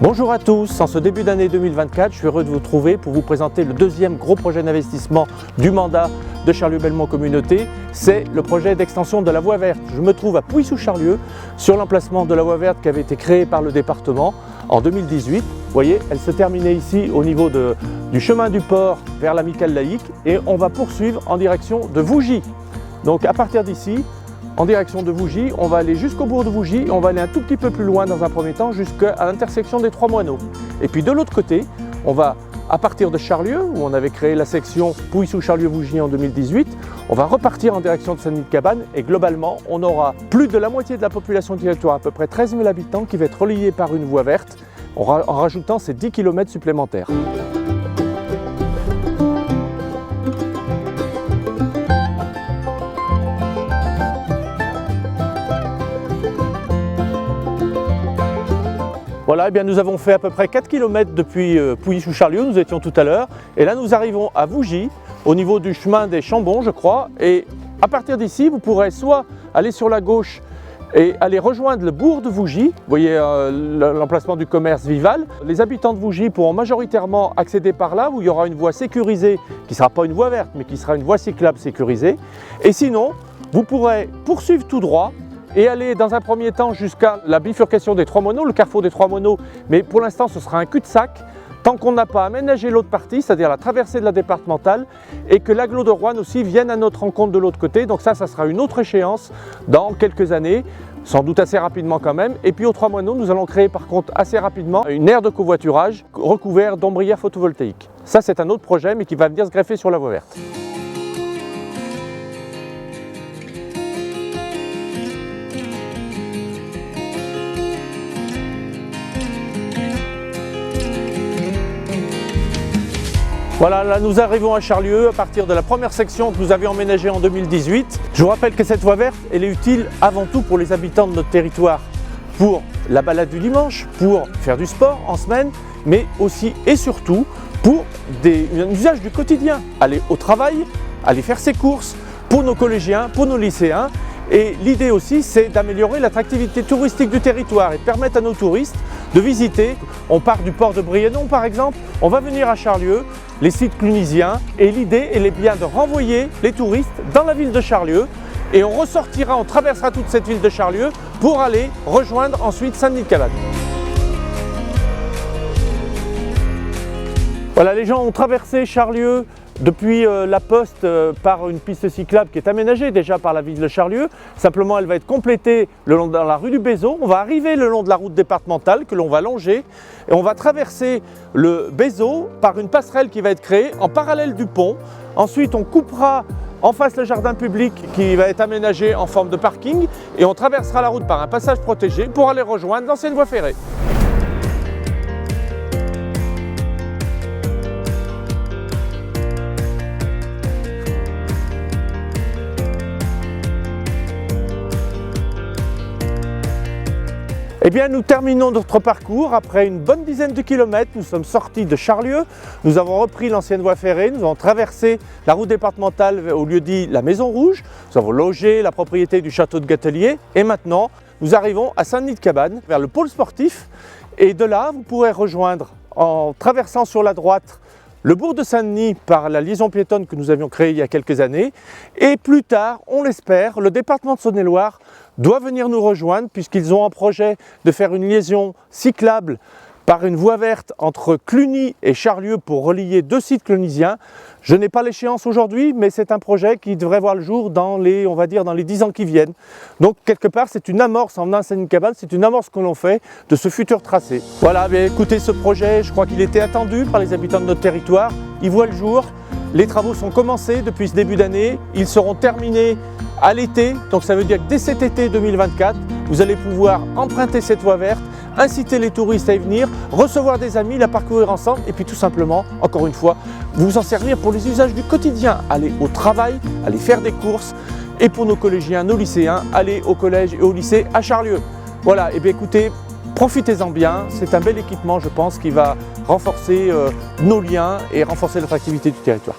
Bonjour à tous, en ce début d'année 2024, je suis heureux de vous retrouver pour vous présenter le deuxième gros projet d'investissement du mandat de Charlieu-Belmont Communauté. C'est le projet d'extension de la voie verte. Je me trouve à Pouilly-sous-Charlieu, sur l'emplacement de la voie verte qui avait été créée par le département en 2018. Vous voyez, elle se terminait ici au niveau du chemin du port vers l'Amicale laïque et on va poursuivre en direction de Vougy. Donc à partir d'ici, en direction de Vougy, on va aller jusqu'au bourg de Vougy, on va aller un tout petit peu plus loin dans un premier temps jusqu'à l'intersection des Trois Moineaux. Et puis de l'autre côté, on va, à partir de Charlieu, où on avait créé la section Pouilly-sous-Charlieu-Vougy en 2018, on va repartir en direction de Saint-Denis-de-Cabane et globalement, on aura plus de la moitié de la population du territoire, à peu près 13 000 habitants, qui va être reliée par une voie verte en rajoutant ces 10 km supplémentaires. Voilà, eh bien nous avons fait à peu près 4 km depuis Pouilly-sous-Charlieu, nous étions tout à l'heure. Et là, nous arrivons à Vougy, au niveau du chemin des Chambons, je crois. Et à partir d'ici, vous pourrez soit aller sur la gauche et aller rejoindre le bourg de Vougy. Vous voyez l'emplacement du commerce Vival. Les habitants de Vougy pourront majoritairement accéder par là, où il y aura une voie sécurisée, qui ne sera pas une voie verte, mais qui sera une voie cyclable sécurisée. Et sinon, vous pourrez poursuivre tout droit et aller dans un premier temps jusqu'à la bifurcation des Trois Moineaux, le carrefour des Trois Moineaux, mais pour l'instant ce sera un cul-de-sac, tant qu'on n'a pas aménagé l'autre partie, c'est-à-dire la traversée de la départementale, et que l'agglo de Roanne aussi vienne à notre rencontre de l'autre côté. Donc ça sera une autre échéance dans quelques années, sans doute assez rapidement quand même. Et puis aux Trois Moineaux, nous allons créer par contre assez rapidement une aire de covoiturage recouverte d'ombrières photovoltaïques. Ça c'est un autre projet, mais qui va venir se greffer sur la voie verte. Voilà, là nous arrivons à Charlieu à partir de la première section que nous avions emménagée en 2018. Je vous rappelle que cette voie verte, elle est utile avant tout pour les habitants de notre territoire, pour la balade du dimanche, pour faire du sport en semaine, mais aussi et surtout pour un usage du quotidien. Aller au travail, aller faire ses courses, pour nos collégiens, pour nos lycéens. Et l'idée aussi, c'est d'améliorer l'attractivité touristique du territoire et de permettre à nos touristes de visiter. On part du port de Briennon par exemple, on va venir à Charlieu, les sites clunisiens, et l'idée elle est bien de renvoyer les touristes dans la ville de Charlieu et on ressortira, on traversera toute cette ville de Charlieu pour aller rejoindre ensuite Saint-Denis-de-Cabane. Voilà, les gens ont traversé Charlieu depuis la poste par une piste cyclable qui est aménagée déjà par la ville de Charlieu. Simplement, elle va être complétée dans la rue du Bézot. On va arriver le long de la route départementale que l'on va longer et on va traverser le Bézot par une passerelle qui va être créée en parallèle du pont. Ensuite, on coupera en face le jardin public qui va être aménagé en forme de parking et on traversera la route par un passage protégé pour aller rejoindre l'ancienne voie ferrée. Eh bien, nous terminons notre parcours après une bonne dizaine de kilomètres. Nous sommes sortis de Charlieu, nous avons repris l'ancienne voie ferrée, nous avons traversé la route départementale au lieu dit la Maison Rouge, nous avons logé la propriété du château de Gatelier et maintenant nous arrivons à Saint-Denis-de-Cabane vers le pôle sportif et de là vous pourrez rejoindre en traversant sur la droite le bourg de Saint-Denis par la liaison piétonne que nous avions créée il y a quelques années et plus tard, on l'espère, le département de Saône-et-Loire doit venir nous rejoindre puisqu'ils ont un projet de faire une liaison cyclable par une voie verte entre Cluny et Charlieu pour relier deux sites clunisiens. Je n'ai pas l'échéance aujourd'hui, mais c'est un projet qui devrait voir le jour dans les, on va dire, dans les 10 ans qui viennent. Donc quelque part, c'est une amorce en venant à Saint-Denis-de-Cabane, c'est une amorce que l'on fait de ce futur tracé. Voilà, bien, écoutez, ce projet, je crois qu'il était attendu par les habitants de notre territoire. Il voit le jour. Les travaux sont commencés depuis ce début d'année. Ils seront terminés à l'été, donc ça veut dire que dès cet été 2024, vous allez pouvoir emprunter cette voie verte, inciter les touristes à y venir, recevoir des amis, la parcourir ensemble et puis tout simplement, encore une fois, vous en servir pour les usages du quotidien, aller au travail, aller faire des courses et pour nos collégiens, nos lycéens, aller au collège et au lycée à Charlieu. Voilà, et bien écoutez, profitez-en bien, c'est un bel équipement je pense qui va renforcer nos liens et renforcer l'attractivité du territoire.